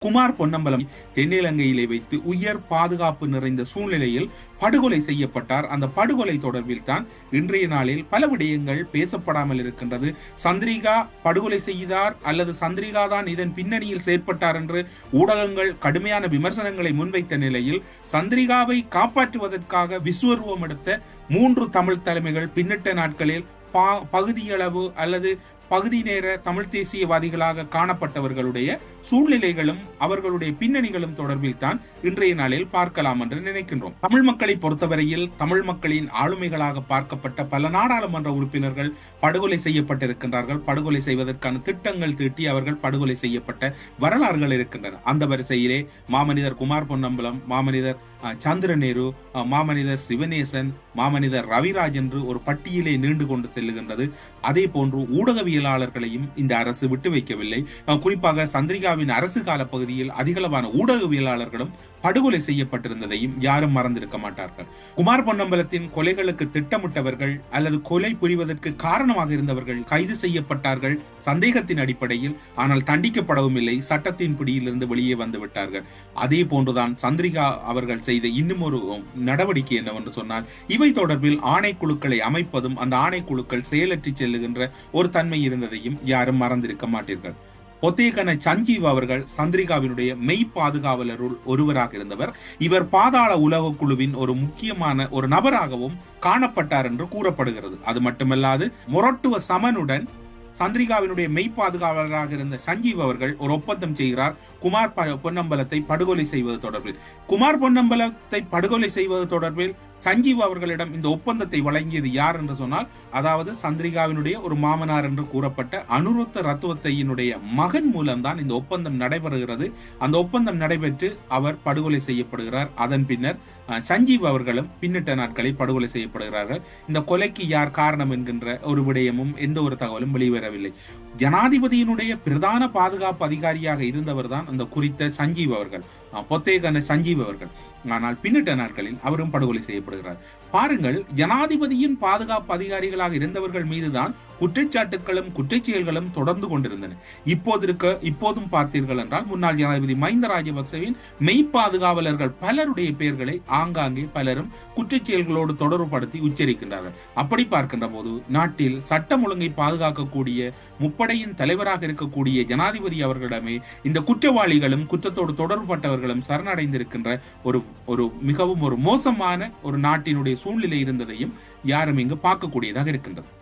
குமார் பொன்னம்பலம் தென்னிலங்கையிலே வைத்து உயர் பாதுகாப்பு நிறைந்த சூழ்நிலையில் படுகொலை செய்யப்பட்டார். அந்த படுகொலை தொடர்பில் தான் இன்றைய நாளில் பல விடயங்கள் பேசப்படாமல் இருக்கின்றது. சந்திரிகா படுகொலை செய்தார் அல்லது சந்திரிகா தான் இதன் பின்னணியில் செயற்பட்டார் என்று ஊடகங்கள் கடுமையான விமர்சனங்களை முன்வைத்த நிலையில் சந்திரிகாவை காப்பாற்றுவதற்காக விஸ்வரூபம் எடுத்த 3 தமிழ் தலைமைகள் பின்னிட்ட நாட்களில் பகுதியளவு அல்லது பகுதி நேர தமிழ் தேசியவாதிகளாக காணப்பட்டவர்களுடைய சூழ்நிலைகளும் அவர்களுடைய பின்னணிகளும் தொடர்பில் தான் இன்றைய நாளில் பார்க்கலாம் என்று நினைக்கின்றோம். தமிழ் மக்களை பொறுத்தவரையில் தமிழ் மக்களின் ஆளுமைகளாக பார்க்கப்பட்ட பல நாடாளுமன்ற உறுப்பினர்கள் படுகொலை செய்யப்பட்டிருக்கின்றார்கள். படுகொலை செய்வதற்கான திட்டங்கள் தீட்டி அவர்கள் படுகொலை செய்யப்பட்ட வரலாறுகள் இருக்கின்றன. அந்த வரிசையிலே மாமனிதர் குமார் பொன்னம்பலம், மாமனிதர் சந்திரநேரு, மாமனிதர் சிவநேசன், மாமனிதர் ரவிராஜ் என்று ஒரு பட்டியலை நீண்டு கொண்டு செல்லுகின்றது. அதே போன்று ஊடகவியலாளர்களையும் இந்த அரசு விட்டு வைக்கவில்லை. குறிப்பாக சந்திரிகாவின் அரசு கால பகுதியில் அதிகளவான ஊடகவியலாளர்களும் படுகொலை செய்யப்பட்டிருந்ததையும் யாரும் மறந்திருக்க மாட்டார்கள். குமார் பொன்னம்பலத்தின் கொலைகளுக்கு திட்டமிட்டவர்கள் அல்லது கொலை புரிவதற்கு காரணமாக இருந்தவர்கள் கைது செய்யப்பட்டார்கள் சந்தேகத்தின் அடிப்படையில். ஆனால் தண்டிக்கப்படவும் இல்லை, சட்டத்தின் பிடியிலிருந்து வெளியே வந்து விட்டார்கள். அதே போன்றுதான் சந்திரிகா அவர்கள் செய்த இன்னும் ஒரு நடவடிக்கை என்னவென்று சொன்னால், இவை தொடர்பில் ஆணைக்குழுக்களை அமைப்பதும் அந்த ஆணைக்குழுக்கள் செயலற்றி செல்லுகின்ற ஒரு தன்மை இருந்ததையும் யாரும் மறந்திருக்க மாட்டீர்கள். ஒத்தேகன சஞ்சீவ் அவர்கள் சந்திரிகாவினுடைய மெய் பாதுகாவலருள் ஒருவராக இருந்தவர். இவர் பாதாள உலக குழுவின் ஒரு முக்கியமான ஒரு நபராகவும் காணப்பட்டார் என்று கூறப்படுகிறது. அது மட்டுமல்லாது மொரட்டுவ சமனுடன் சந்திரிகாவினுடைய மெய் பாதுகாவலராக இருந்த சஞ்சீவ் அவர்கள் ஒரு ஒப்பந்தம் செய்கிறார் குமார் பொன்னம்பலத்தை படுகொலை செய்வது தொடர்பில். குமார் பொன்னம்பலத்தை படுகொலை செய்வது தொடர்பில் சஞ்சீவ் அவர்களிடம் இந்த ஒப்பந்தத்தை வழங்கியது யார் என்று சொன்னால், அதாவது சந்திரிகாவினுடைய ஒரு மாமனார் என்று கூறப்பட்ட அனுருத்த ரத்துவத்தையினுடைய மகன் மூலம்தான் இந்த ஒப்பந்தம் நடைபெறுகிறது. அந்த ஒப்பந்தம் நடைபெற்று அவர் படுகொலை செய்யப்படுகிறார். அதன் பின்னர் சஞ்சீவ் அவர்களும் பின்னிட்ட நாட்களில் படுகொலை செய்யப்படுகிறார்கள். இந்த கொலைக்கு யார் காரணம் என்கின்ற ஒரு விடயமும் எந்த ஒரு தகவலும் வெளிவரவில்லை. ஜனாதிபதியினுடைய பிரதான பாதுகாப்பு அதிகாரியாக இருந்தவர் தான் அந்த குறித்த சஞ்சீவ் அவர்கள், பொத்தேகன சஞ்சீவ் அவர்கள். ஆனால் பின்னிட்ட நாட்களில் அவரும் படுகொலை செய்யப்படுகிறார். பாருங்கள், ஜனாதிபதியின் பாதுகாப்பு அதிகாரிகளாக இருந்தவர்கள் மீதுதான் குற்றச்சாட்டுகளும் குற்றச்செயல்களும் தொடர்ந்து கொண்டிருந்தன. இப்போதும் பார்த்தீர்கள் என்றால் முன்னாள் ஜனாதிபதி மஹிந்த ராஜபக்சவின் மெய் பாதுகாவலர்கள் பலருடைய பெயர்களை ஆங்காங்கே பலரும் குற்றச்செயல்களோடு தொடர்புபடுத்தி உச்சரிக்கின்றார்கள். அப்படி பார்க்கின்ற போது நாட்டில் சட்டம் ஒழுங்கை பாதுகாக்கக்கூடிய முப்படையின் தலைவராக இருக்கக்கூடிய ஜனாதிபதி அவர்களிடமே இந்த குற்றவாளிகளும் குற்றத்தோடு தொடர்புபட்டவர்களும் சரணடைந்திருக்கின்ற ஒரு மிகவும் ஒரு மோசமான ஒரு நாட்டினுடைய சூழ்நிலை இருந்ததையும் யாரும் இங்கு பார்க்கக்கூடியதாக இருக்கின்றது.